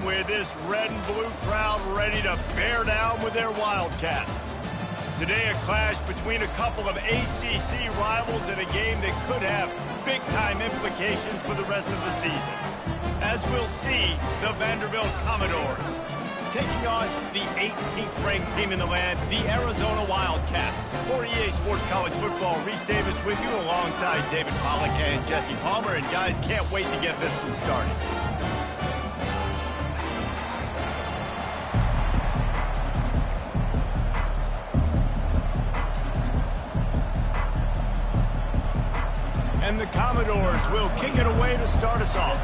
game with this red and blue crowd ready to bear down with their Wildcats. Today, a clash between a couple of ACC rivals in a game that could have big-time implications for the rest of the season. As we'll see, the Vanderbilt Commodores taking on the 18th ranked team in the land, the Arizona Wildcats. For EA Sports College Football, Reese Davis with you alongside David Pollack and Jesse Palmer. And guys, can't wait to get this one started. And the Commodores will kick it away to start us off.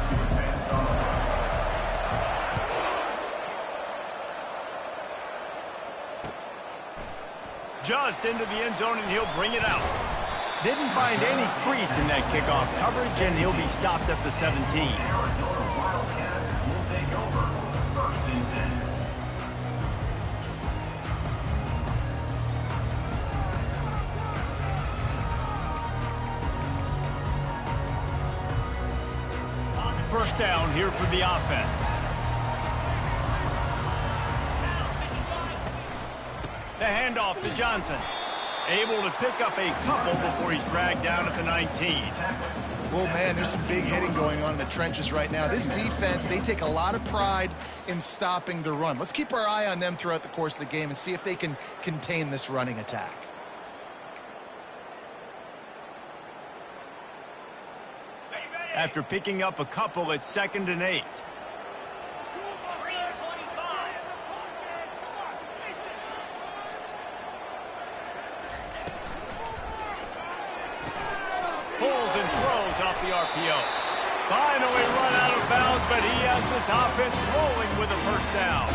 Just into the end zone, and he'll bring it out. Didn't find any crease in that kickoff coverage, and he'll be stopped at the 17. First down here for the offense. The handoff to Johnson. Able to pick up a couple before he's dragged down at the 19. Well, man, there's some big hitting going on in the trenches right now. This defense, they take a lot of pride in stopping the run. Let's keep our eye on them throughout the course of the game and see if they can contain this running attack. After picking up a couple, it's 2nd and 8. Pulls and throws off the RPO. Finally run out of bounds, but he has this offense rolling with a first down.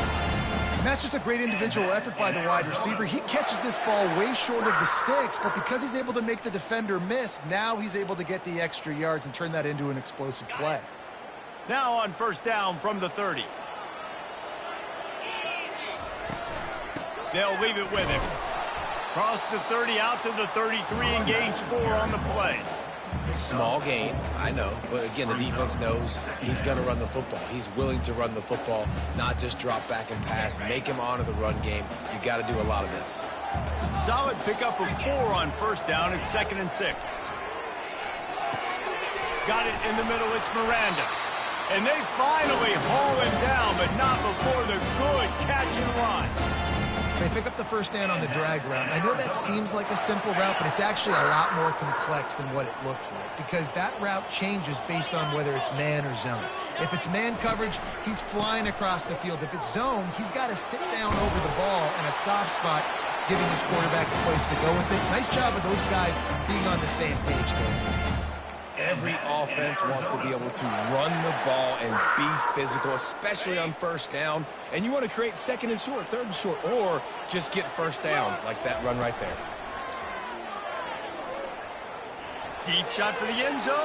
And that's just a great individual effort by the wide receiver. He catches this ball way short of the sticks, but because he's able to make the defender miss, now he's able to get the extra yards and turn that into an explosive play. Now on first down from the 30. They'll leave it with him. Cross the 30 out to the 33 and gains 4 on the play. Small gain, I know, but again, the defense knows he's going to run the football. He's willing to run the football, not just drop back and pass, make him honor the run game. You got to do a lot of this. Solid pickup of 4 on first down. It's 2nd and 6. Got it in the middle. It's Miranda. And they finally haul him down, but not before the good catch and run. They pick up the first down on the drag route. I know that seems like a simple route, but it's actually a lot more complex than what it looks like because that route changes based on whether it's man or zone. If it's man coverage, he's flying across the field. If it's zone, he's got to sit down over the ball in a soft spot, giving his quarterback a place to go with it. Nice job of those guys being on the same page there. Every offense wants to be able to run the ball and be physical, especially on first down. And you want to create 2nd and short, 3rd and short, or just get first downs like that run right there. Deep shot for the end zone.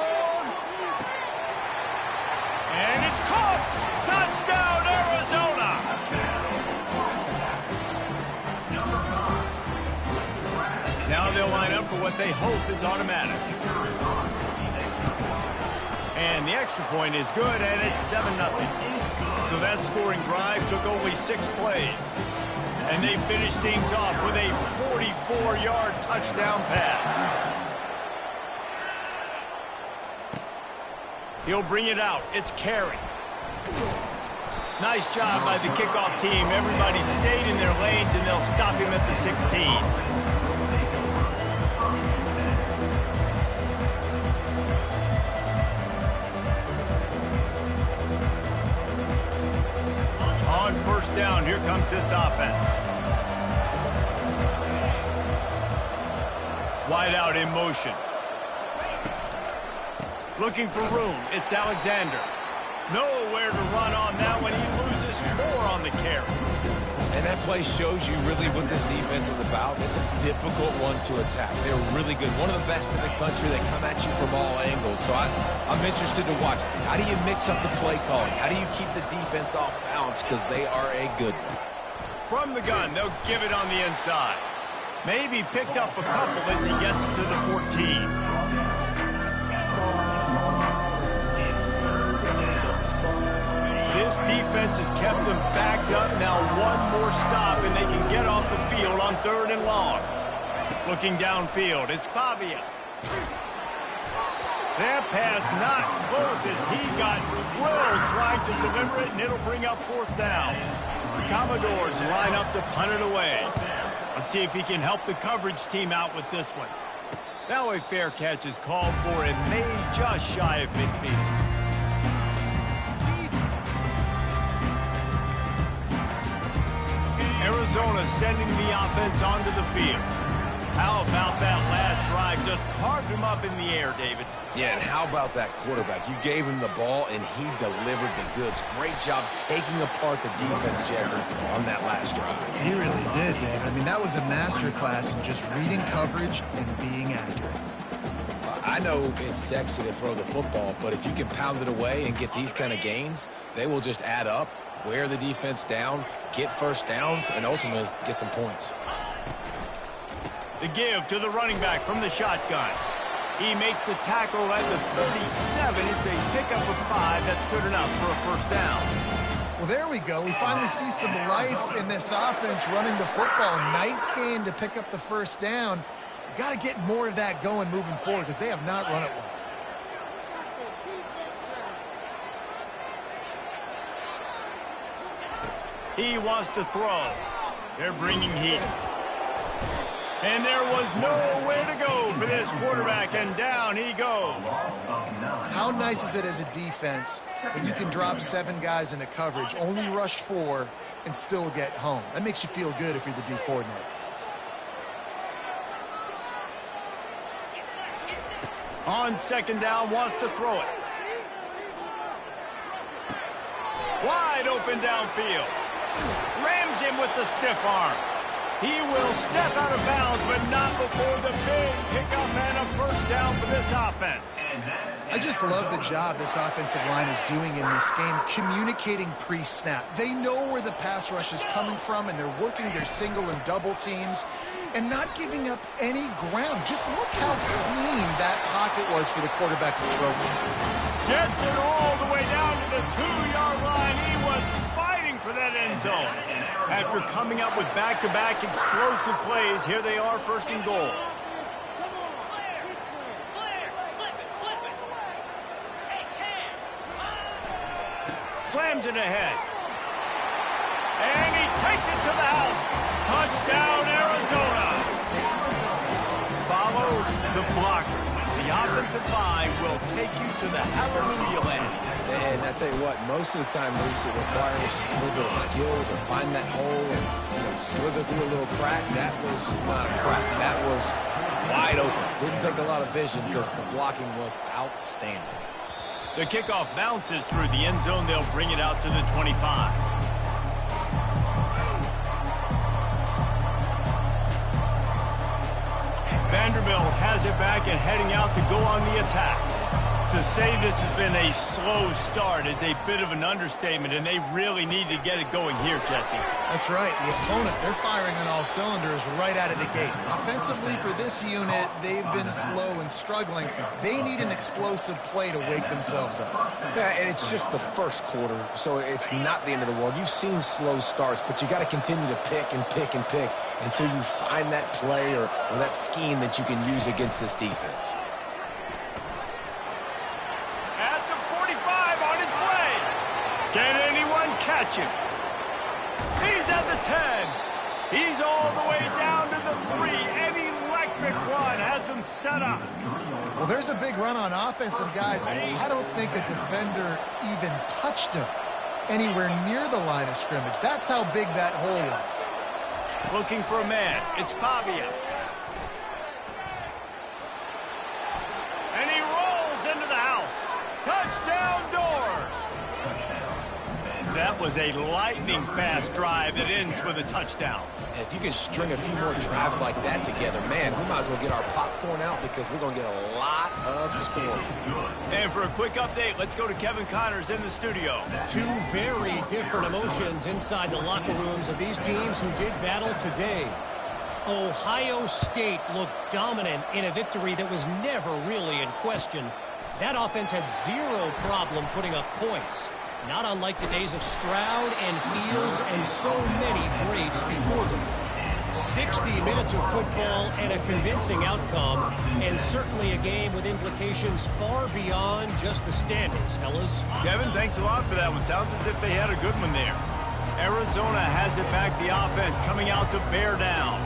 And it's caught. Touchdown, Arizona. Now they'll line up for what they hope is automatic. And the extra point is good, and it's 7-0. So that scoring drive took only 6 plays. And they finished things off with a 44-yard touchdown pass. He'll bring it out. It's Carey. Nice job by the kickoff team. Everybody stayed in their lanes, and they'll stop him at the 16. On first down, here comes this offense. Wide out in motion. Looking for room. It's Alexander. Nowhere to run on that one. He loses 4 on the carry. And that play shows you really what this defense is about. It's a difficult one to attack. They're really good. One of the best in the country. They come at you from all angles. So I'm interested to watch. How do you mix up the play calling? How do you keep the defense off balance? Because they are a good one. From the gun, they'll give it on the inside. Maybe picked up a couple as he gets to the 14. This defense has kept them backed up. Now one more stop, and they can get off the field on 3rd and long. Looking downfield, it's Pavia. That pass not close as he got drilled trying to deliver it, and it'll bring up 4th down. The Commodores line up to punt it away. Let's see if he can help the coverage team out with this one. Now a fair catch is called for and made just shy of midfield. Arizona sending the offense onto the field. How about that last drive? Just carved him up in the air, David. Yeah, and how about that quarterback? You gave him the ball, and he delivered the goods. Great job taking apart the defense, Jesse, on that last drive. He really did, David. I mean, that was a masterclass in just reading coverage and being accurate. I know it's sexy to throw the football, but if you can pound it away and get these kind of gains, they will just add up, wear the defense down, get first downs, and ultimately get some points. The give to the running back from the shotgun. He makes the tackle at the 37. It's a pickup of 5. That's good enough for a first down. Well, there we go. We finally see some life in this offense running the football. Nice game to pick up the first down. Got to get more of that going moving forward because they have not run it well. He wants to throw. They're bringing heat. And there was nowhere to go for this quarterback, and down he goes. How nice is it as a defense when you can drop 7 guys into coverage, only rush 4, and still get home? That makes you feel good if you're the D coordinator. On 2nd down, wants to throw it. Wide open downfield. Rams him with the stiff arm. He will step out of bounds, but not before the big pickup and a first down for this offense. I just love the job this offensive line is doing in this game, communicating pre-snap. They know where the pass rush is coming from, and they're working their single and double teams and not giving up any ground. Just look how clean that pocket was for the quarterback to throw from. Gets it all the way down to the 2-yard line. He was fighting for that end zone. After coming up with back-to-back explosive plays, here they are, 1st and goal. Slams it ahead. And he takes it to the house. Touchdown, Arizona. Follow the blockers. The offensive line will take you to the hallelujah land. And I tell you what, most of the time, Reese, it requires a little bit of skill to find that hole and slither through a little crack. That was not a crack. That was wide open. Didn't take a lot of vision because the blocking was outstanding. The kickoff bounces through the end zone. They'll bring it out to the 25. Vanderbilt has it back and heading out to go on the attack. To say this has been a slow start is a bit of an understatement, and they really need to get it going here, Jesse. That's right. The opponent, they're firing on all cylinders right out of the gate. Offensively, for this unit, they've been slow and struggling. They need an explosive play to wake themselves up. Yeah, and it's just the first quarter, so it's not the end of the world. You've seen slow starts, but you got to continue to pick and pick and pick until you find that play or that scheme that you can use against this defense. Can anyone catch him? He's at the 10. He's all the way down to the 3. An electric run has him set up. Well, there's a big run on offense, and guys, I don't think a defender even touched him anywhere near the line of scrimmage. That's how big that hole was. Looking for a man. It's Pavia. And he rolls into the house. Touchdown Doors. That was a lightning-fast drive that ends with a touchdown. And if you can string a few more drives like that together, man, we might as well get our popcorn out because we're going to get a lot of scoring. And for a quick update, let's go to Kevin Connors in the studio. 2 very different emotions inside the locker rooms of these teams who did battle today. Ohio State looked dominant in a victory that was never really in question. That offense had zero problem putting up points. not unlike the days of Stroud and Fields and so many greats before them. 60 minutes of football and a convincing outcome, and certainly a game with implications far beyond just the standings, fellas. Kevin, thanks a lot for that one. Sounds as if they had a good one there. Arizona has it back, the offense coming out to bear down.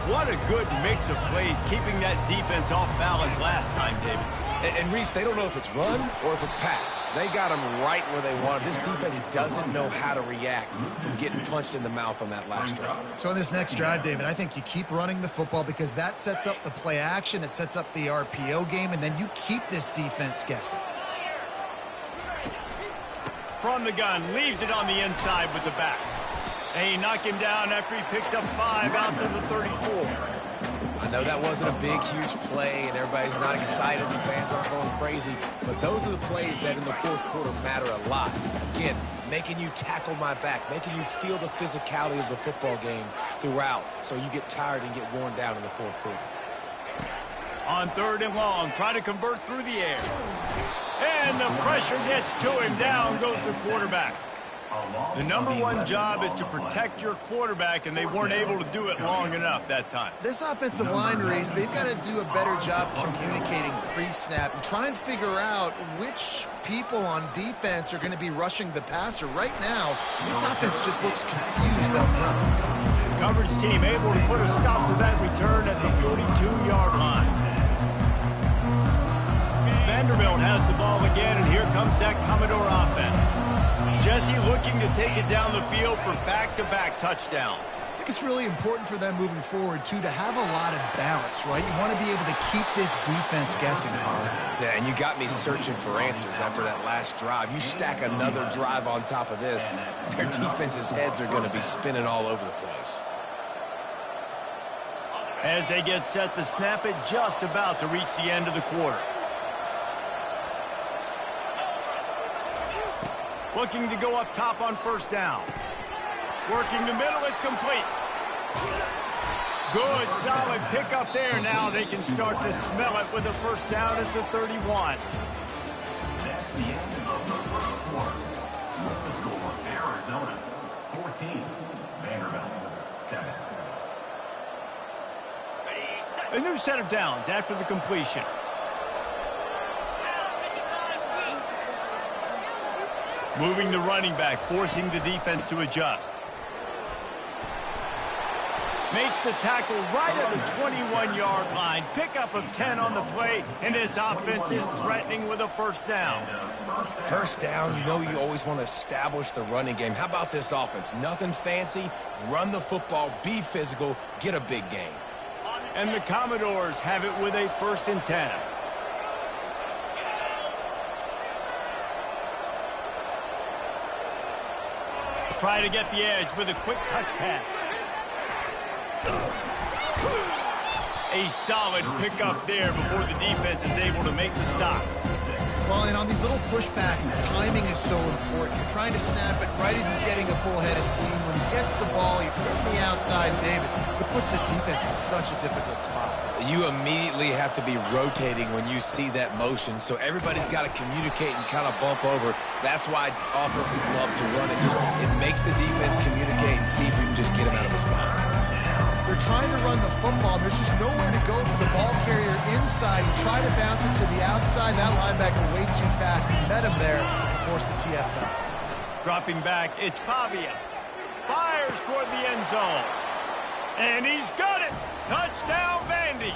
What a good mix of plays, keeping that defense off balance last time, David. And Reese, they don't know if it's run or if it's pass. They got them right where they want. This defense doesn't know how to react from getting punched in the mouth on that last drive. So in this next drive, David, I think you keep running the football because that sets up the play action, it sets up the RPO game, and then you keep this defense guessing. From the gun, leaves it on the inside with the back. And he knocked him down after he picks up 5 out to the 34. I know that wasn't a big, huge play, and everybody's not excited, and fans aren't going crazy, but those are the plays that in the fourth quarter matter a lot. Again, making you tackle my back, making you feel the physicality of the football game throughout, so you get tired and get worn down in the fourth quarter. On 3rd and long, try to convert through the air. And the pressure gets to him. Down goes the quarterback. The #1 job is to protect your quarterback, and they weren't able to do it long enough that time. This offensive line, Reese, they've got to do a better job communicating pre-snap and try and figure out which people on defense are going to be rushing the passer. Right now, this offense just looks confused up front. Coverage team able to put a stop to that return at the 42-yard line. Vanderbilt has the ball again, and here comes that Commodore offense. Jesse looking to take it down the field for back-to-back touchdowns. I think it's really important for them moving forward, too, to have a lot of balance, right? You want to be able to keep this defense guessing, Pollard. Yeah, and you got me searching for answers after that last drive. You stack another drive on top of this, their defense's heads are going to be spinning all over the place. As they get set to snap it, just about to reach the end of the quarter. Looking to go up top on 1st down. Working the middle, it's complete. Good, solid pickup there. Now they can start to smell it with a 1st down at the 31. That's the end of the first quarter. The score, Arizona 14, Vanderbilt 7. A new set of downs after the completion. Moving the running back, forcing the defense to adjust. Makes the tackle right at the 21-yard line. Pickup of 10 on the play, and this offense is threatening with a 1st down. 1st down, you know you always want to establish the running game. How about this offense? Nothing fancy. Run the football, be physical, get a big gain. And the Commodores have it with a 1st and 10. Try to get the edge with a quick touch pass. A solid pickup there before the defense is able to make the stop. Well, and on these little push passes, timing is so important. You're trying to snap it right as he's getting a full head of steam. When he gets the ball, he's hitting the outside, David. It puts the defense in such a difficult spot. You immediately have to be rotating when you see that motion, so everybody's got to communicate and kind of bump over. That's why offenses love to run it. It makes the defense communicate and see if you can just get him out of the spot. They're trying to run the football. There's just nowhere to go for the ball carrier inside. He tried to bounce it to the outside. That linebacker way too fast. He met him there and forced the TFL. Dropping back, it's Pavia. Fires toward the end zone. And he's got it. Touchdown, Vandy.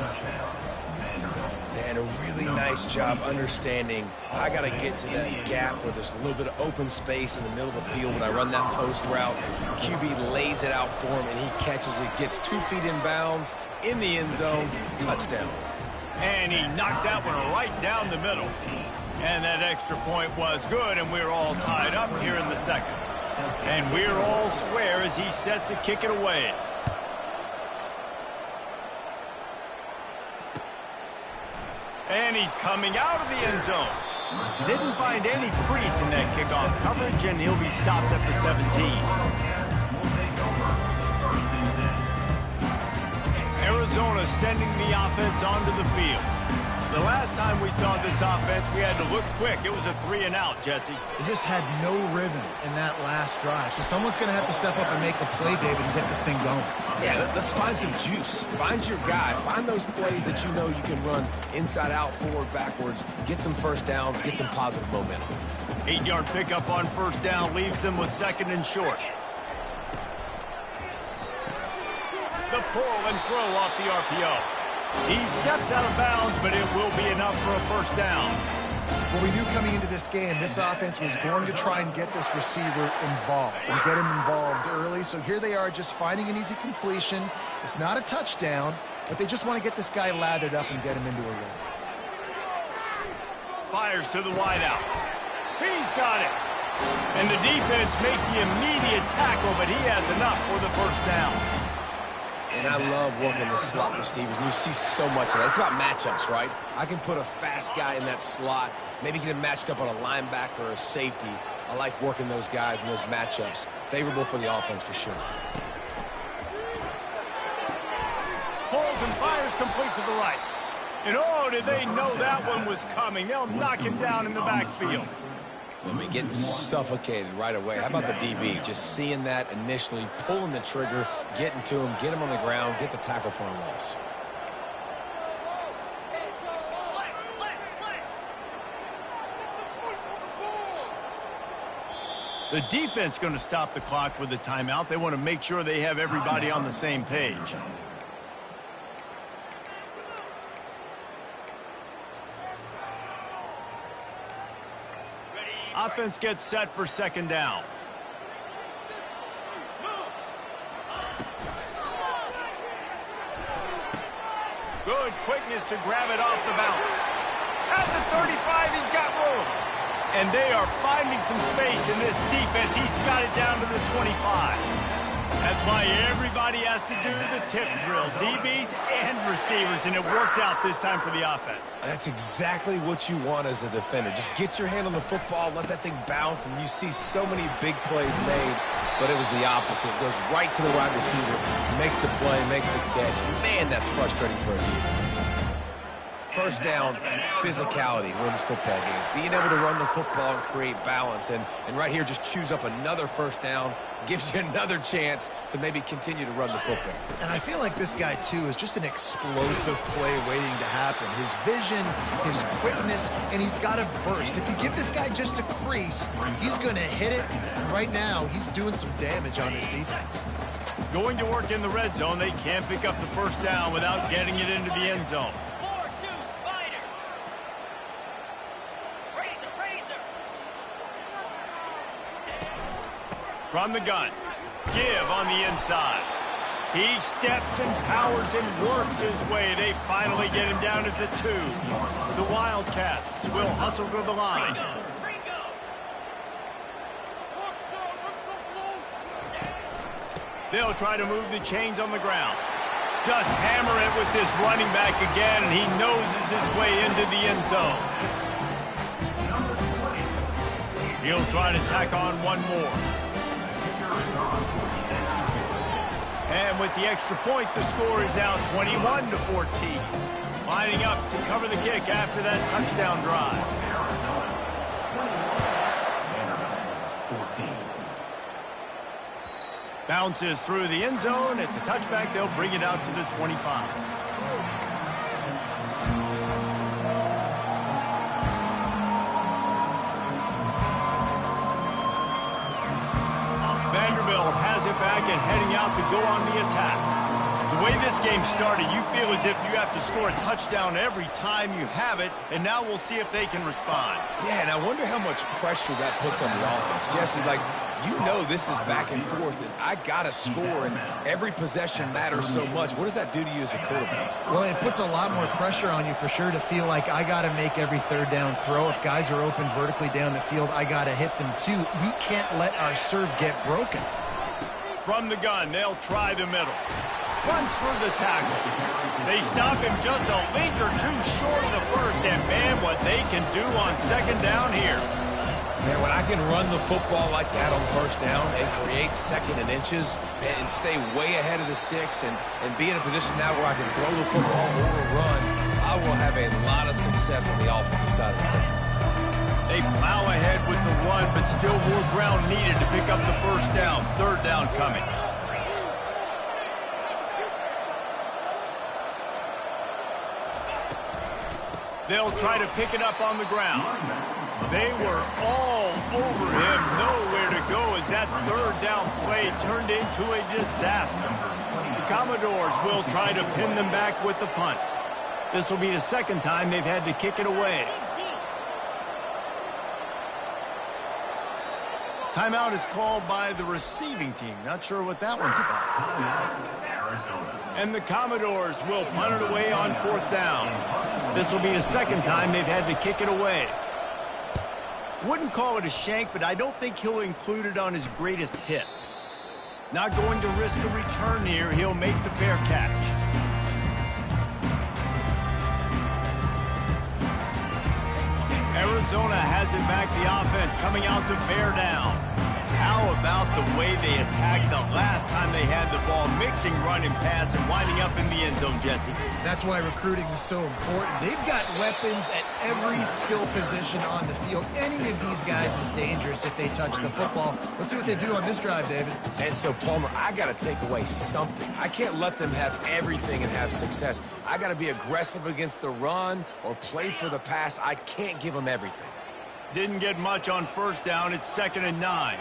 And a really nice job understanding I got to get to that gap where there's a little bit of open space in the middle of the field when I run that post route. QB lays it out for him, and he catches it, gets 2 feet in bounds, in the end zone, touchdown. And he knocked that one right down the middle. And that extra point was good, and we're all tied up here in the second. And we're all square as he's set to kick it away. And he's coming out of the end zone. Didn't find any crease in that kickoff coverage, and he'll be stopped at the 17. Arizona sending the offense onto the field. The last time we saw this offense, we had to look quick. It was a 3-and-out, Jesse. They just had no rhythm in that last drive. So someone's going to have to step up and make a play, David, and get this thing going. Yeah, let's find some juice. Find your guy. Find those plays that you know you can run inside out, forward, backwards. Get some first downs. Get some positive momentum. 8-yard pickup on first down leaves them with 2nd and short. The pull and throw off the RPO. He steps out of bounds, but it will be enough for a first down. Well, we knew coming into this game, this offense was going to try and get this receiver involved and get him involved early. So here they are just finding an easy completion. It's not a touchdown, but they just want to get this guy lathered up and get him into a run. Fires to the wideout. He's got it. And the defense makes the immediate tackle, but he has enough for the first down. And I love working the slot receivers. And you see so much of that. It's about matchups, right? I can put a fast guy in that slot, maybe get him matched up on a linebacker or a safety. I like working those guys in those matchups. Favorable for the offense for sure. Pulls and fires complete to the right. And oh, did they know that one was coming. They'll knock him down in the backfield. I mean, getting suffocated right away. How about the DB? Just seeing that initially, pulling the trigger, getting to him, get him on the ground, get the tackle for a loss. The defense going to stop the clock with the timeout. They want to make sure they have everybody on the same page. Offense gets set for 2nd down. Good quickness to grab it off the bounce. At the 35, he's got room. And they are finding some space in this defense. He's got it down to the 25. That's why everybody has to do the tip drill, DBs and receivers, and it worked out this time for the offense. That's exactly what you want as a defender. Just get your hand on the football, let that thing bounce, and you see so many big plays made, but it was the opposite. It goes right to the wide receiver, makes the play, makes the catch. Man, that's frustrating for a defense. First down, physicality wins football games. Being able to run the football and create balance. And right here, just choose up another first down, gives you another chance to maybe continue to run the football. And I feel like this guy, too, is just an explosive play waiting to happen. His vision, his quickness, and he's got a burst. If you give this guy just a crease, he's going to hit it. Right now, he's doing some damage on this defense. Going to work in the red zone, they can't pick up the first down without getting it into the end zone. From the gun, give on the inside. He steps and powers and works his way. They finally get him down at the 2. The Wildcats will hustle to the line. They'll try to move the chains on the ground. Just hammer it with this running back again, and he noses his way into the end zone. He'll try to tack on one more. And with the extra point, the score is now 21-14. Lining up to cover the kick after that touchdown drive. Bounces through the end zone. It's a touchback. They'll bring it out to the 25. Vanderbilt has it back and heading out to go on the attack. The way this game started, you feel as if you have to score a touchdown every time you have it, and now we'll see if they can respond. Yeah, and I wonder how much pressure that puts on the offense. Jesse, like, you know this is back and forth, and I got to score, and every possession matters so much. What does that do to you as a quarterback? Well, it puts a lot more pressure on you for sure to feel like I got to make every third down throw. If guys are open vertically down the field, I got to hit them too. We can't let our serve get broken. From the gun, they'll try the middle. Runs through the tackle. They stop him just a link or two short of the first, and man, what they can do on second down here. Man, when I can run the football like that on first down and create second and inches and stay way ahead of the sticks and be in a position now where I can throw the football or run, I will have a lot of success on the offensive side of the football. They plow ahead with the run, but still more ground needed to pick up the first down. Third down coming. They'll try to pick it up on the ground. They were all over him, nowhere to go as that third down play turned into a disaster. The Commodores will try to pin them back with the punt. This will be the second time they've had to kick it away. Timeout is called by the receiving team. Not sure what that one's about. And the Commodores will punt it away on fourth down. This will be the second time they've had to kick it away. Wouldn't call it a shank, but I don't think he'll include it on his greatest hits. Not going to risk a return here. He'll make the fair catch. Arizona has it back, the offense coming out to bear down. How about the way they attacked the last time they had the ball, mixing run and pass and winding up in the end zone, Jesse? That's why recruiting is so important. They've got weapons at every skill position on the field. Any of these guys is dangerous if they touch the football. Let's see what they do on this drive, David. And so, Palmer, I got to take away something. I can't let them have everything and have success. I got to be aggressive against the run or play for the pass. I can't give them everything. Didn't get much on first down. It's 2nd and 9.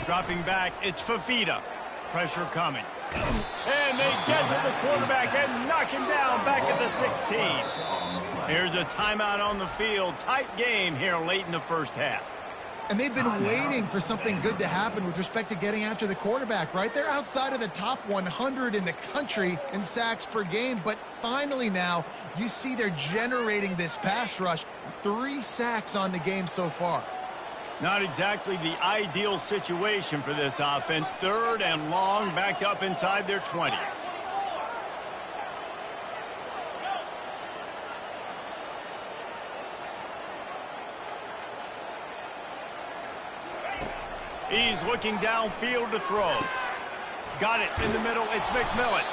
Dropping back, it's Fafita. Pressure coming. And they get to the quarterback and knock him down back at the 16. Here's a timeout on the field. Tight game here late in the first half. And they've been waiting for something good to happen with respect to getting after the quarterback, right? They're outside of the top 100 in the country in sacks per game, but finally now you see they're generating this pass rush. 3 sacks on the game so far. Not exactly the ideal situation for this offense. 3rd and long, backed up inside their 20. He's looking downfield to throw. Got it in the middle. It's McMillan.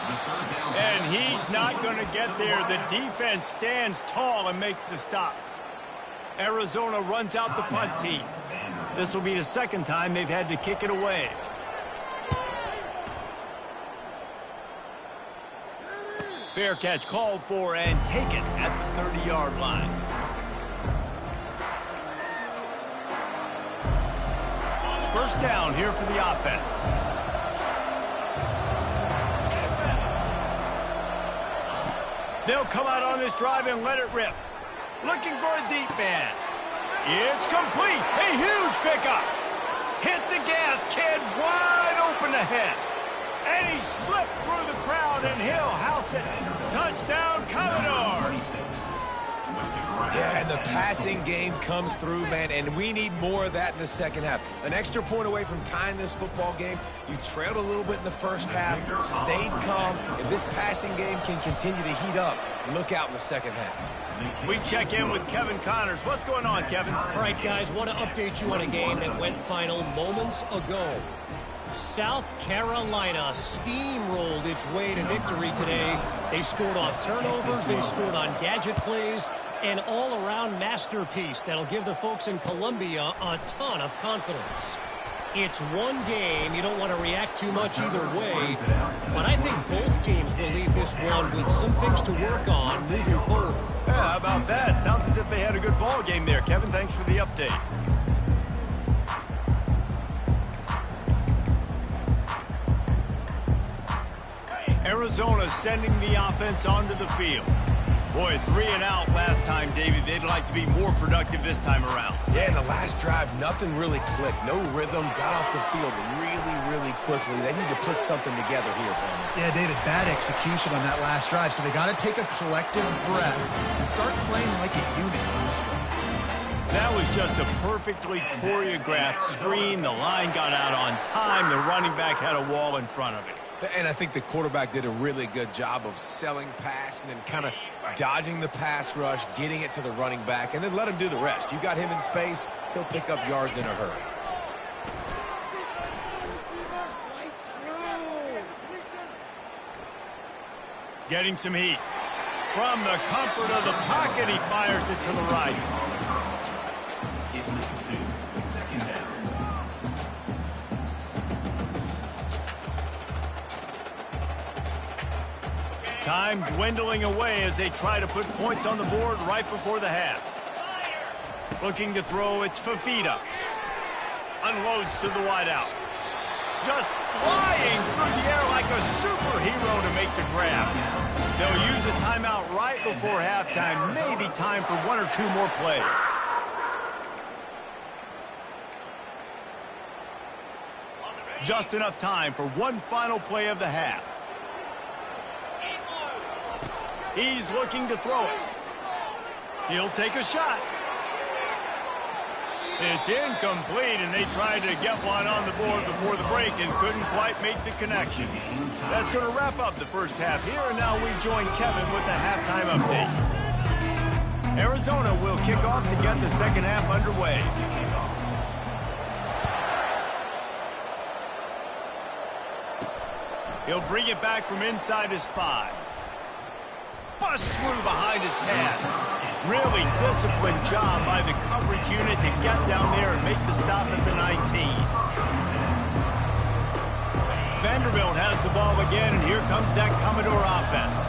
And he's not going to get there. The defense stands tall and makes the stop. Arizona runs out the punt team. This will be the second time they've had to kick it away. Fair catch called for and taken at the 30-yard line. First down here for the offense. They'll come out on this drive and let it rip. Looking for a deep man. It's complete. A huge pickup. Hit the gas, kid. Wide open ahead. And he slipped through the crowd, and he'll house it. Touchdown, Commodores. Yeah, and the passing game comes through, man, and we need more of that in the second half. An extra point away from tying this football game. You trailed a little bit in the first half, stayed calm. If this passing game can continue to heat up, look out in the second half. We check in with Kevin Connors. What's going on, Kevin? All right, guys, want to update you on a game that went final moments ago. South Carolina steamrolled its way to victory today. They scored off turnovers, they scored on gadget plays, an all-around masterpiece that'll give the folks in Columbia a ton of confidence. It's one game. You don't want to react too much either way, but I think both teams will leave this one with some things to work on moving forward. Yeah, how about that? Sounds as if they had a good ball game there. Kevin, thanks for the update. Arizona sending the offense onto the field. Boy, 3 and out last time, David. They'd like to be more productive this time around. Yeah, in the last drive, nothing really clicked. No rhythm. Got off the field really quickly. They need to put something together here, Palmer. Yeah, David, bad execution on that last drive. So they got to take a collective breath and start playing like a unit on this one. That was just a perfectly choreographed screen. The line got out on time. The running back had a wall in front of it. And I think the quarterback did a really good job of selling pass and then kind of dodging the pass rush, getting it to the running back, and then let him do the rest. You got him in space, he'll pick up yards in a hurry. Getting some heat. From the comfort of the pocket, he fires it to the right. Time dwindling away as they try to put points on the board right before the half. Looking to throw, it's Fafita. Unloads to the wideout. Just flying through the air like a superhero to make the grab. They'll use a timeout right before halftime. Maybe time for one or two more plays. Just enough time for one final play of the half. He's looking to throw it. He'll take a shot. It's incomplete, and they tried to get one on the board before the break and couldn't quite make the connection. That's going to wrap up the first half here, and now we join Kevin with the halftime update. Arizona will kick off to get the second half underway. He'll bring it back from inside his 5. Bust through behind his pad. Really disciplined job by the coverage unit to get down there and make the stop at the 19. Vanderbilt has the ball again, and here comes that Commodore offense.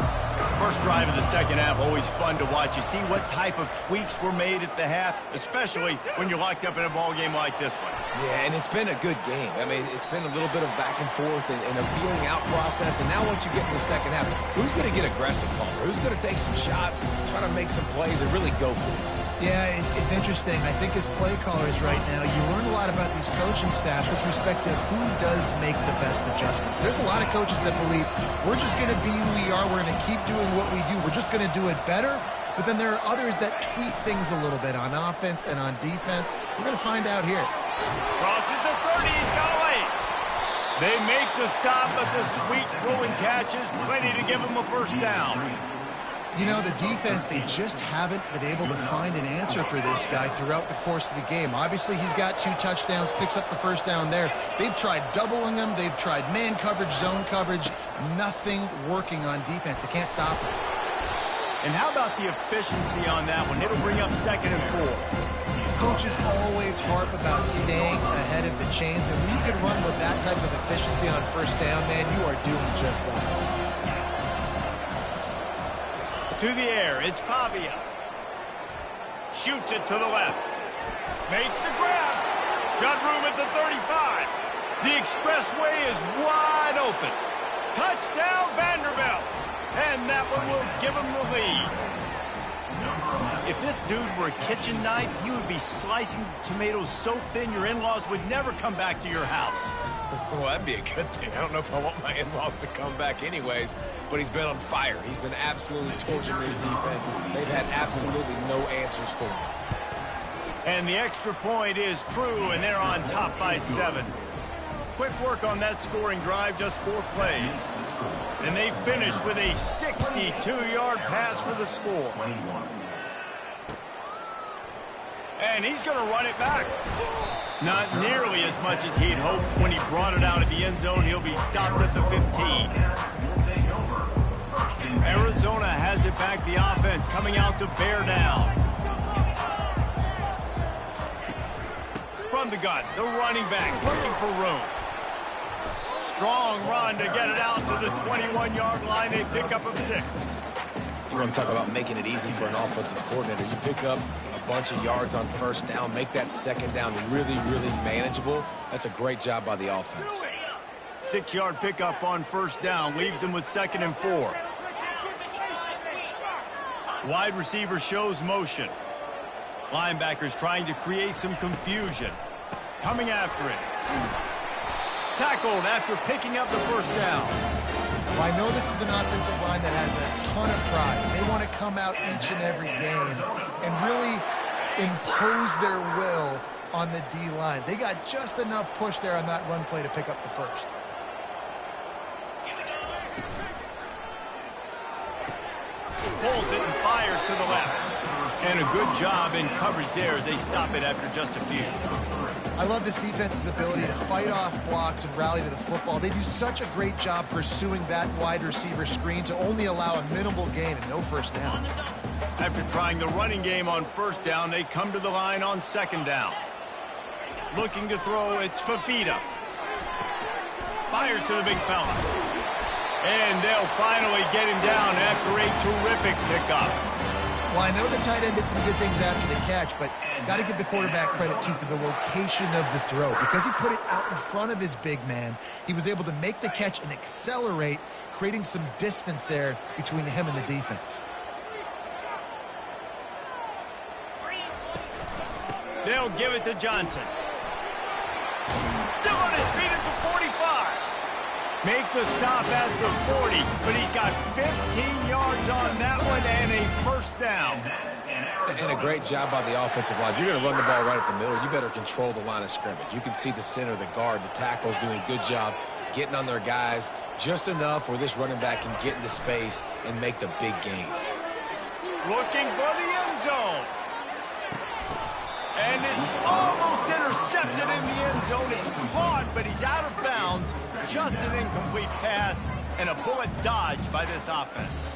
First drive of the second half, always fun to watch. You see what type of tweaks were made at the half, especially when you're locked up in a ball game like this one. Yeah, and it's been a good game. I mean, it's been a little bit of back and forth and a feeling out process. And now once you get in the second half, who's going to get aggressive, Palmer? Who's going to take some shots, try to make some plays, and really go for it? Yeah, it's interesting. I think as play callers right now, you learn a lot about these coaching staffs with respect to who does make the best adjustments. There's a lot of coaches that believe we're just going to be who we are. We're going to keep doing what we do. We're just going to do it better. But then there are others that tweak things a little bit on offense and on defense. We're going to find out here. Crosses the 30. He's got away. They make the stop, but the sweet rolling catch is plenty to give them a first down. You know, the defense, they just haven't been able to find an answer for this guy throughout the course of the game. Obviously, he's got 2 touchdowns, picks up the first down there. They've tried doubling him. They've tried man coverage, zone coverage. Nothing working on defense. They can't stop him. And how about the efficiency on that one? It'll bring up 2nd and 4. Coaches always harp about staying ahead of the chains, and when you can run with that type of efficiency on first down, man, you are doing just that. To the air, it's Pavia. Shoots it to the left. Makes the grab. Got room at the 35. The expressway is wide open. Touchdown, Vanderbilt. And that one will give them the lead. If this dude were a kitchen knife, he would be slicing tomatoes so thin your in-laws would never come back to your house. Well, that'd be a good thing. I don't know if I want my in-laws to come back anyways, but he's been on fire. He's been absolutely torching this defense. They've had absolutely no answers for him. And the extra point is true, and they're on top by 7. Quick work on that scoring drive, just 4 plays. And they finish with a 62-yard pass for the score. And he's going to run it back. Not nearly as much as he'd hoped when he brought it out of the end zone. He'll be stopped at the 15. Arizona has it back, the offense coming out to bear down. From the gun, the running back looking for room. Strong run to get it out to the 21-yard line. A pickup of 6. You want to talk about making it easy for an offensive coordinator. You pick up a bunch of yards on first down, make that second down really, really manageable. That's a great job by the offense. 6-yard pickup on first down, leaves them with 2nd and 4. Wide receiver shows motion. Linebackers trying to create some confusion. Coming after it. Tackled after picking up the first down. Well, I know this is an offensive line that has a ton of pride. They want to come out each and every game and really impose their will on the D-line. They got just enough push there on that run play to pick up the first. Pulls it and fires to the left. And a good job in coverage there as they stop it after just a few. I love this defense's ability to fight off blocks and rally to the football. They do such a great job pursuing that wide receiver screen to only allow a minimal gain and no first down. After trying the running game on first down, they come to the line on second down. Looking to throw, it's Fafita. Fires to the big fella. And they'll finally get him down after a terrific pickup. Well, I know the tight end did some good things after the catch, but got to give the quarterback credit, too, for the location of the throw. Because he put it out in front of his big man, he was able to make the catch and accelerate, creating some distance there between him and the defense. They'll give it to Johnson. Still on his feet at the 45. Make the stop at the 40, but he's got 15 yards on that one and a first down. And a great job by the offensive line. If you're going to run the ball right at the middle, you better control the line of scrimmage. You can see the center, the guard, the tackles doing a good job getting on their guys just enough where this running back can get into space and make the big gains. Looking for the end zone. And it's almost intercepted in the end zone. It's caught, but he's out of bounds. Just an incomplete pass and a bullet dodge by this offense.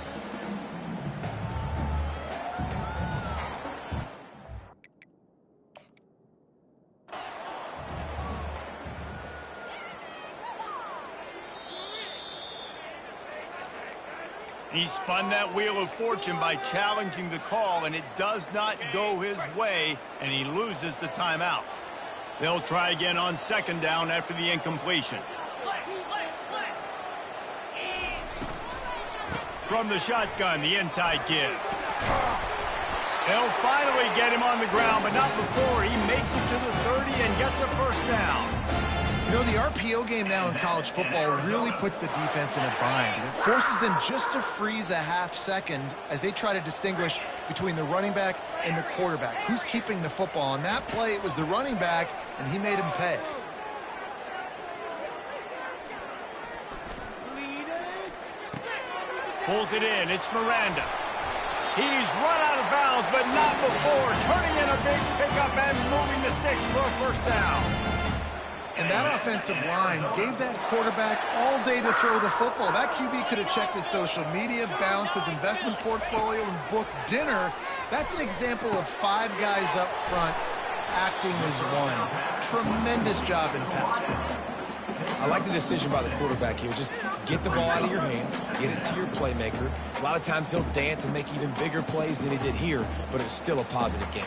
He spun that wheel of fortune by challenging the call, and it does not go his way, and he loses the timeout. They'll try again on second down after the incompletion. From the shotgun, the inside give. They'll finally get him on the ground, but not before he makes it to the 30 and gets a first down. You know, the RPO game now in college football really puts the defense in a bind, and it forces them just to freeze a half second as they try to distinguish between the running back and the quarterback. Who's keeping the football? On that play, it was the running back, and he made him pay. Pulls it in. It's Miranda. He's run out of bounds, but not before turning in a big pickup and moving the sticks for a first down. And that offensive line gave that quarterback all day to throw the football. That QB could have checked his social media, balanced his investment portfolio, and booked dinner. That's an example of 5 guys up front acting as one. Tremendous job in pass pro. I like the decision by the quarterback here. Just get the ball out of your hands, get it to your playmaker. A lot of times he'll dance and make even bigger plays than he did here, but it's still a positive game.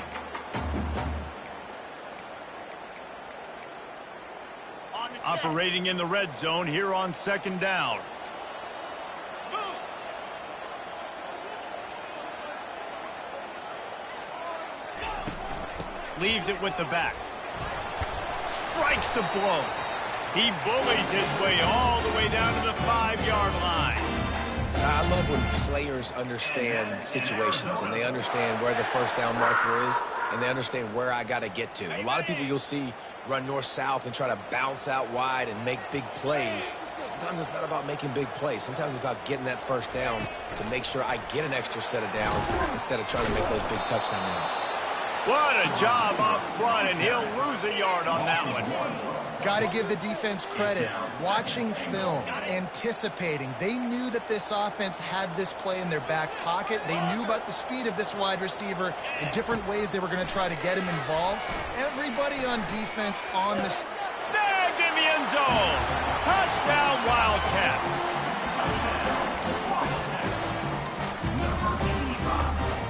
Operating in the red zone here on second down. Leaves it with the back. Strikes the blow. He bullies his way all the way down to the 5-yard line. I love when players understand situations and they understand where the first down marker is and they understand where I got to get to. A lot of people you'll see run north-south and try to bounce out wide and make big plays. Sometimes it's not about making big plays. Sometimes it's about getting that first down to make sure I get an extra set of downs instead of trying to make those big touchdown runs. What a job up front, and he'll lose a yard on that one. Got to give the defense credit. Watching film, anticipating. They knew that this offense had this play in their back pocket. They knew about the speed of this wide receiver and different ways they were going to try to get him involved. Everybody on defense on the... Snagged in the end zone. Touchdown, Wildcats.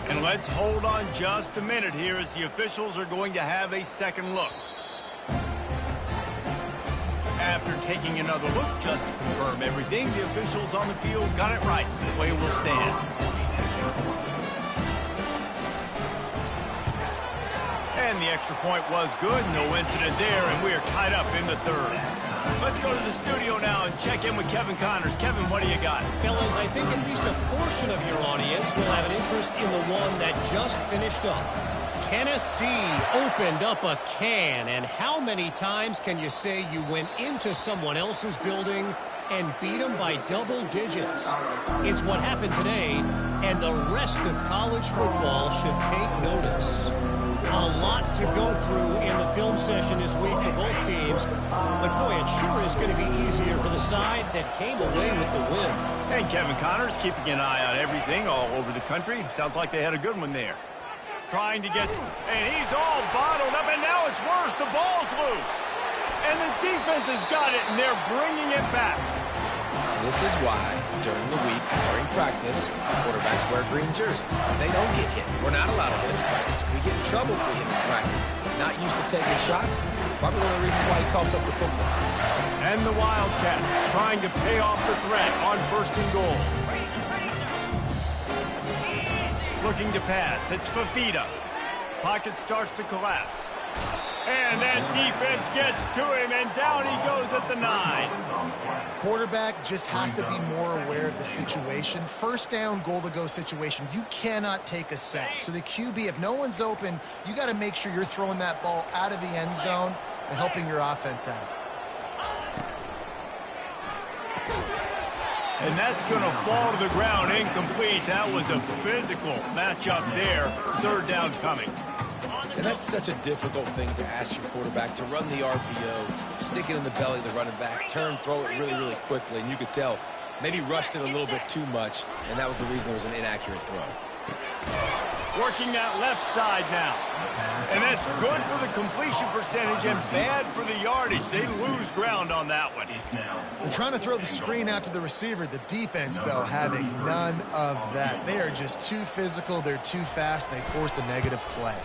And let's hold on just a minute here as the officials are going to have a second look. After taking another look just to confirm everything, the officials on the field got it right. The play will stand. And the extra point was good. No incident there, and we are tied up in the third. Let's go to the studio now and check in with Kevin Connors. Kevin, what do you got? Fellas, I think at least a portion of your audience will have an interest in the one that just finished up. Tennessee opened up a can, and how many times can you say you went into someone else's building and beat them by double digits. It's what happened today, and the rest of college football should take notice. A lot to go through in the film session this week for both teams, but boy, it sure is going to be easier for the side that came away with the win. And Kevin Connors keeping an eye on everything all over the country. Sounds like they had a good one there. Trying to get, and he's all bottled up, and now it's worse. The ball's loose. And the defense has got it, and they're bringing it back. This is why, during the week, during practice, quarterbacks wear green jerseys. They don't get hit. We're not allowed to hit in practice. We get in trouble for hitting in practice. Not used to taking shots. Probably one of the reasons why he coughs up the football. And the Wildcats trying to pay off the threat on 1st and goal. Looking to pass. It's Fafita. Pocket starts to collapse. And that defense gets to him, and down he goes at the 9. Quarterback just has to be more aware of the situation. 1st down, goal-to-go situation. You cannot take a sack. So the QB, if no one's open, you got to make sure you're throwing that ball out of the end zone and helping your offense out. And that's going to fall to the ground incomplete. That was a physical matchup there. 3rd down coming. And that's such a difficult thing to ask your quarterback to run the RPO, stick it in the belly of the running back, turn, throw it really, really quickly. And you could tell maybe rushed it a little bit too much, and that was the reason there was an inaccurate throw. Working that left side now. And that's good for the completion percentage and bad for the yardage. They lose ground on that one. They're trying to throw the screen out to the receiver. The defense, though, having none of that. They are just too physical. They're too fast. They force a negative play.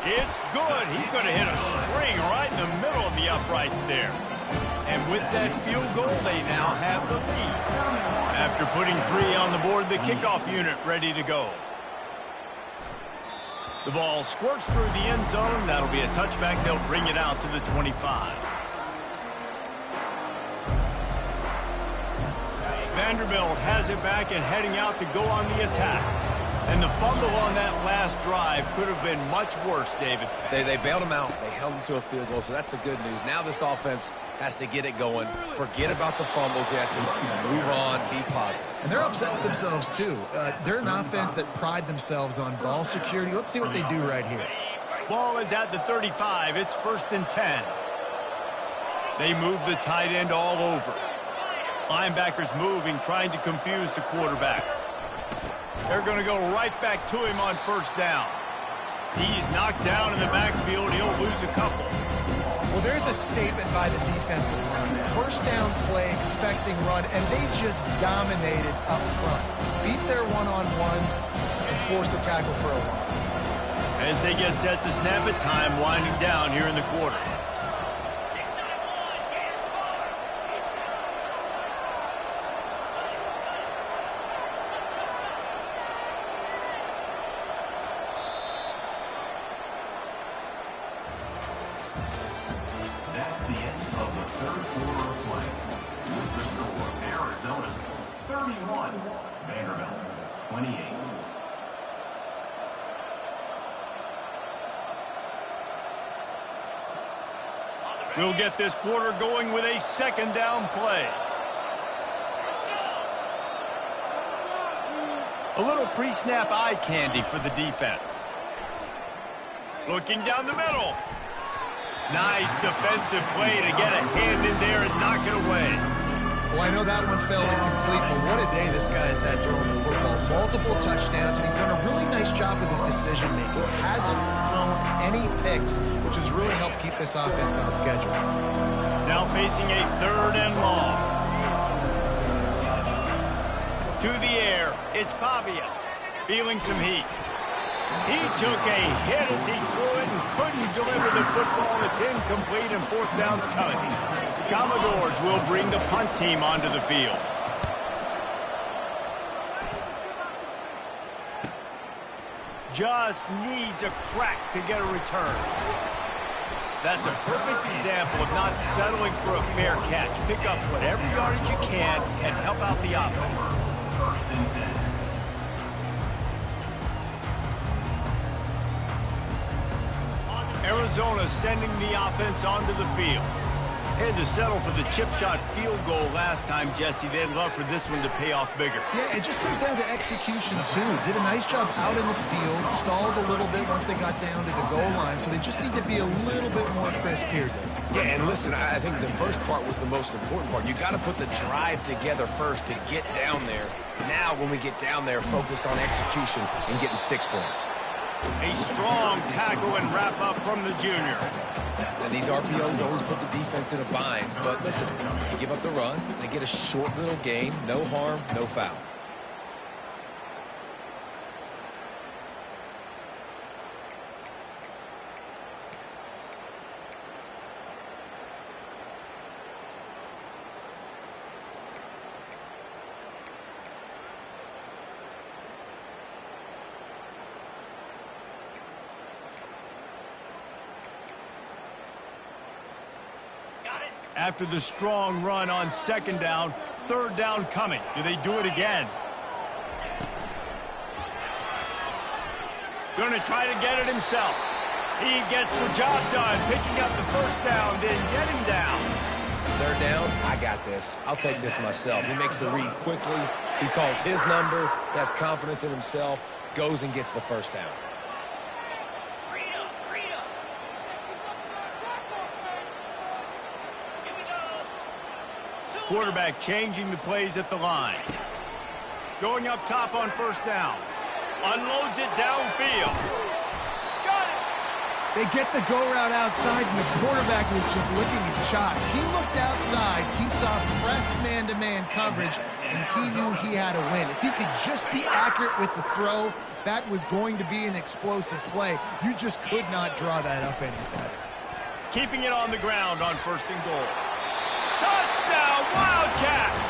It's good. He could have hit a string right in the middle of the uprights there. And with that field goal, they now have the lead. After putting 3 on the board, the kickoff unit ready to go. The ball squirts through the end zone. That'll be a touchback. They'll bring it out to the 25. Vanderbilt has it back and heading out to go on the attack. And the fumble on that last drive could have been much worse, David. They bailed him out. They held him to a field goal, so that's the good news. Now this offense has to get it going. Forget about the fumble, Jesse. Move on. Be positive. And they're upset with themselves, too. They're an offense that pride themselves on ball security. Let's see what they do right here. Ball is at the 35. It's 1st and 10. They move the tight end all over. Linebackers moving, trying to confuse the quarterback. They're going to go right back to him on 1st down. He's knocked down in the backfield. He'll lose a couple. Well, there's a statement by the defensive line. 1st down play, expecting run, and they just dominated up front. Beat their one-on-ones and force a tackle for a loss. As they get set to snap it, time winding down here in the quarter. That's the end of the 3rd quarter of play. With the score, Arizona 31, Vanderbilt 28. We'll get this quarter going with a 2nd down play. A little pre-snap eye candy for the defense. Looking down the middle. Nice defensive play to get a hand in there and knock it away. Well, I know that one fell incomplete, but what a day this guy has had throwing the football. Multiple touchdowns, and he's done a really nice job with his decision-making. Hasn't thrown any picks, which has really helped keep this offense on schedule. Now facing a 3rd and long. To the air, it's Pavia, feeling some heat. He took a hit as he threw it and couldn't deliver the football. It's incomplete and 4th down's coming. The Commodores will bring the punt team onto the field. Just needs a crack to get a return. That's a perfect example of not settling for a fair catch. Pick up whatever yardage you can and help out the offense. 1st and 10. Arizona sending the offense onto the field. Had to settle for the chip shot field goal last time, Jesse. They'd love for this one to pay off bigger. Yeah, it just comes down to execution, too. Did a nice job out in the field, stalled a little bit once they got down to the goal line, so they just need to be a little bit more crisp here, Dave. Yeah, and listen, I think the first part was the most important part. You got to put the drive together first to get down there. Now, when we get down there, focus on execution and getting 6 points. A strong tackle and wrap-up from the junior. And these RPOs always put the defense in a bind. But listen, you give up the run, they get a short little gain, no harm, no foul. After the strong run on second down, third down coming. Do they do it again? Going to try to get it himself. He gets the job done, picking up the first down, then getting down. Third down, I got this. I'll take this myself. He makes the read quickly. He calls his number, has confidence in himself, goes and gets the first down. Quarterback changing the plays at the line. Going up top on first down. Unloads it downfield. Got it! They get the go route outside, and the quarterback was just licking his chops. He looked outside. He saw press man-to-man coverage, and he knew he had to win. If he could just be accurate with the throw, that was going to be an explosive play. You just could not draw that up any better. Keeping it on the ground on first and goal. Touchdown, Wildcats!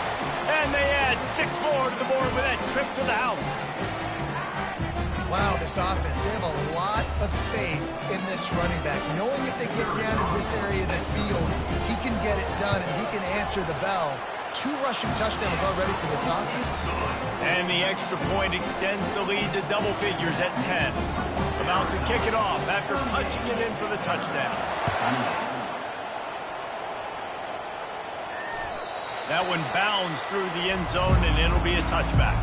And they add 6 more to the board with that trip to the house. Wow, this offense, they have a lot of faith in this running back. Knowing if they get down in this area of the field, he can get it done and he can answer the bell. 2 rushing touchdowns already for this offense. And the extra point extends the lead to double figures at 10. About to kick it off after punching it in for the touchdown. That one bounds through the end zone, and it'll be a touchback.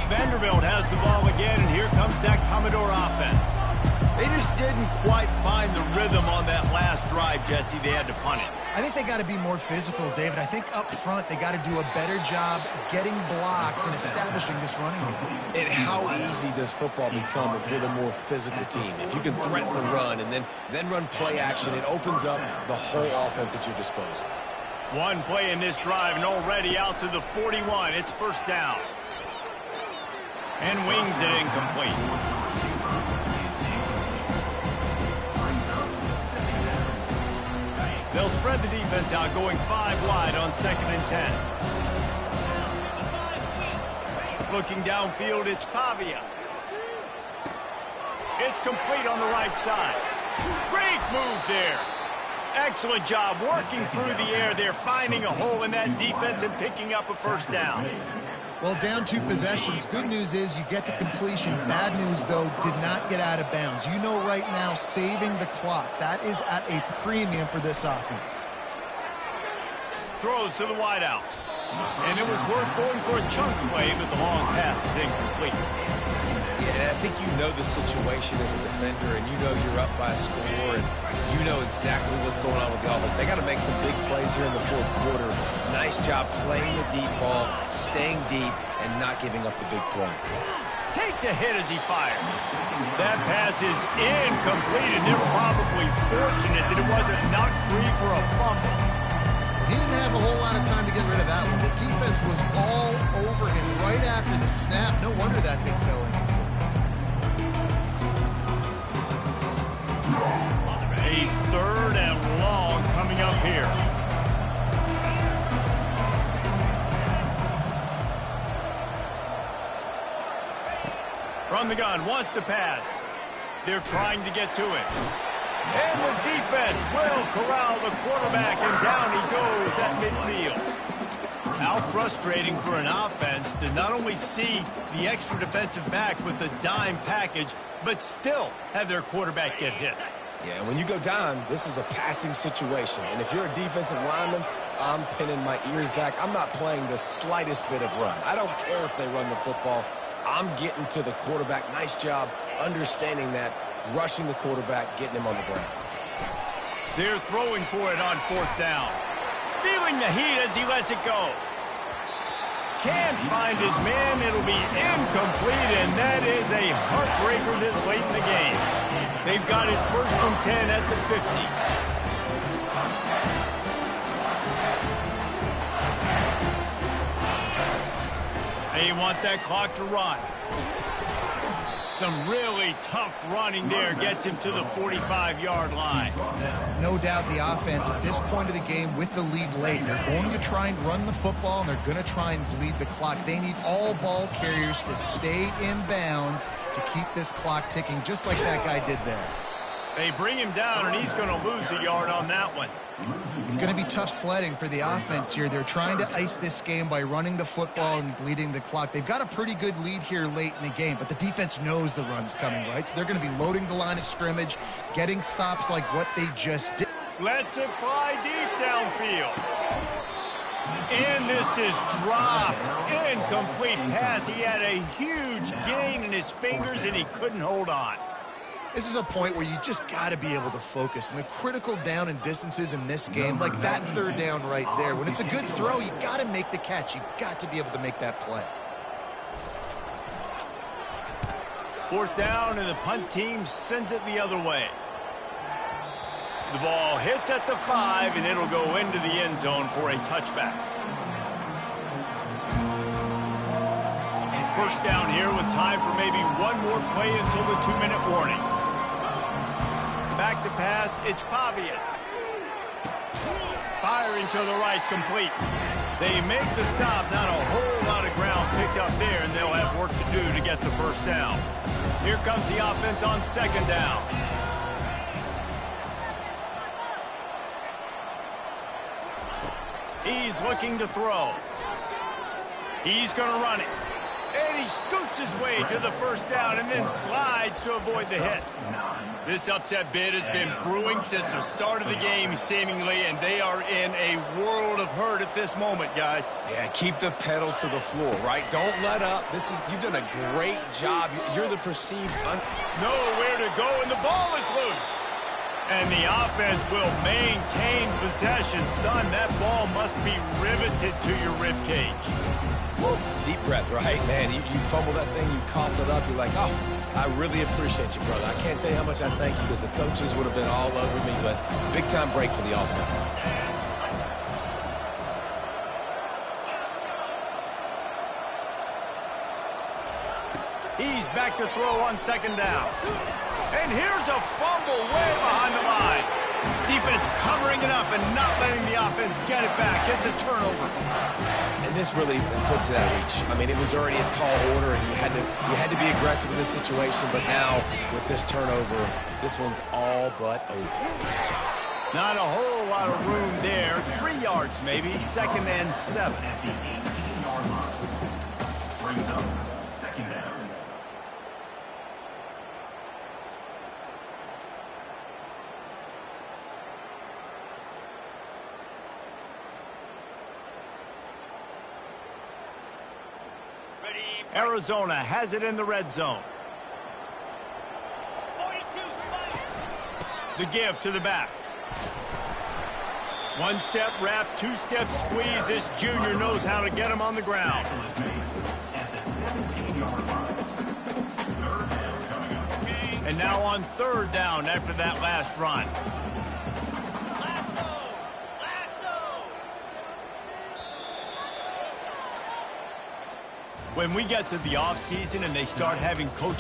Vanderbilt has the ball again, and here comes that Commodore offense. They just didn't quite find the rhythm on that last drive, Jesse. They had to punt it. I think they got to be more physical, David. I think up front they got to do a better job getting blocks and establishing this running game. And how easy does football become if you're the more physical team? If you can threaten the run and then run play action, it opens up the whole offense at your disposal. One play in this drive and already out to the 41. It's first down. And wings it incomplete. They'll spread the defense out, going 5 wide on 2nd and 10. Looking downfield, it's Pavia. It's complete on the right side. Great move there. Excellent job working through the air there, finding a hole in that defense and picking up a first down. Well, down 2 possessions. Good news is you get the completion. Bad news, though, did not get out of bounds. You know right now, saving the clock. That is at a premium for this offense. Throws to the wideout. And it was worth going for a chunk play, but the long pass is incomplete. Yeah, and I think you know the situation as a defender, and you know you're up by a score, and you know exactly what's going on with the offense. They got to make some big plays here in the 4th quarter. Nice job playing the deep ball, staying deep, and not giving up the big play. Takes a hit as he fires. That pass is incomplete, and they're probably fortunate that it wasn't knocked free for a fumble. He didn't have a whole lot of time to get rid of that one. The defense was all over him right after the snap. No wonder that thing fell in. A 3rd and long coming up here. From the gun, wants to pass. They're trying to get to it. And the defense will corral the quarterback, and down he goes at midfield. How frustrating for an offense to not only see the extra defensive back with the dime package, but still have their quarterback get hit. Yeah, when you go down, this is a passing situation. And if you're a defensive lineman, I'm pinning my ears back. I'm not playing the slightest bit of run. I don't care if they run the football. I'm getting to the quarterback. Nice job understanding that, rushing the quarterback, getting him on the ground. They're throwing for it on 4th down. Feeling the heat as he lets it go. Can't find his man. It'll be incomplete, and that is a heartbreaker this late in the game. They've got it 1st and 10 at the 50. They want that clock to run. Some really tough running there gets him to the 45-yard line. No doubt the offense at this point of the game with the lead late, they're going to try and run the football, and they're going to try and bleed the clock. They need all ball carriers to stay in bounds to keep this clock ticking, just like that guy did there. They bring him down, and he's going to lose a yard on that one. It's going to be tough sledding for the offense here. They're trying to ice this game by running the football and bleeding the clock. They've got a pretty good lead here late in the game, but the defense knows the run's coming, right? So they're going to be loading the line of scrimmage, getting stops like what they just did. Lets it fly deep downfield. And this is dropped. Incomplete pass. He had a huge gain in his fingers, and he couldn't hold on. This is a point where you just got to be able to focus. And the critical down and distances in this game, like that 3rd down right there, when it's a good throw, you got to make the catch. You've got to be able to make that play. 4th down, and the punt team sends it the other way. The ball hits at the 5, and it'll go into the end zone for a touchback. 1st down here with time for maybe one more play until the 2-minute warning. Back to pass, it's Pavia. Firing to the right, complete. They make the stop, not a whole lot of ground picked up there, and they'll have work to do to get the 1st down. Here comes the offense on 2nd down. He's looking to throw. He's going to run it. And he scoots his way to the 1st down and then slides to avoid the hit. This upset bid has been brewing since the start of the game, seemingly, and they are in a world of hurt at this moment, guys. Yeah, keep the pedal to the floor, right? Don't let up. You've done a great job. You're the perceived... Nowhere to go, and the ball is loose. And the offense will maintain possession. Son, that ball must be riveted to your ribcage. Deep breath, right? Man, you fumble that thing, you cough it up, you're like, oh, I really appreciate you, brother. I can't tell you how much I thank you because the coaches would have been all over me, but big-time break for the offense. He's back to throw on 2nd down. And here's a fumble way behind the line. Defense covering it up and not letting the offense get it back. It's a turnover. And this really puts it at reach. I mean, it was already a tall order, and you had to be aggressive in this situation. But now, with this turnover, this one's all but over. Not a whole lot of room there. 3 yards maybe. 2nd and 7. At the 18-yard line. Brings up 2nd down. Arizona has it in the red zone. The give to the back. 1-step wrap, 2-step squeeze. This junior knows how to get him on the ground. At the 17-yard line. 3rd down coming up. And now on 3rd down after that last run. When we get to the offseason and they start having coaching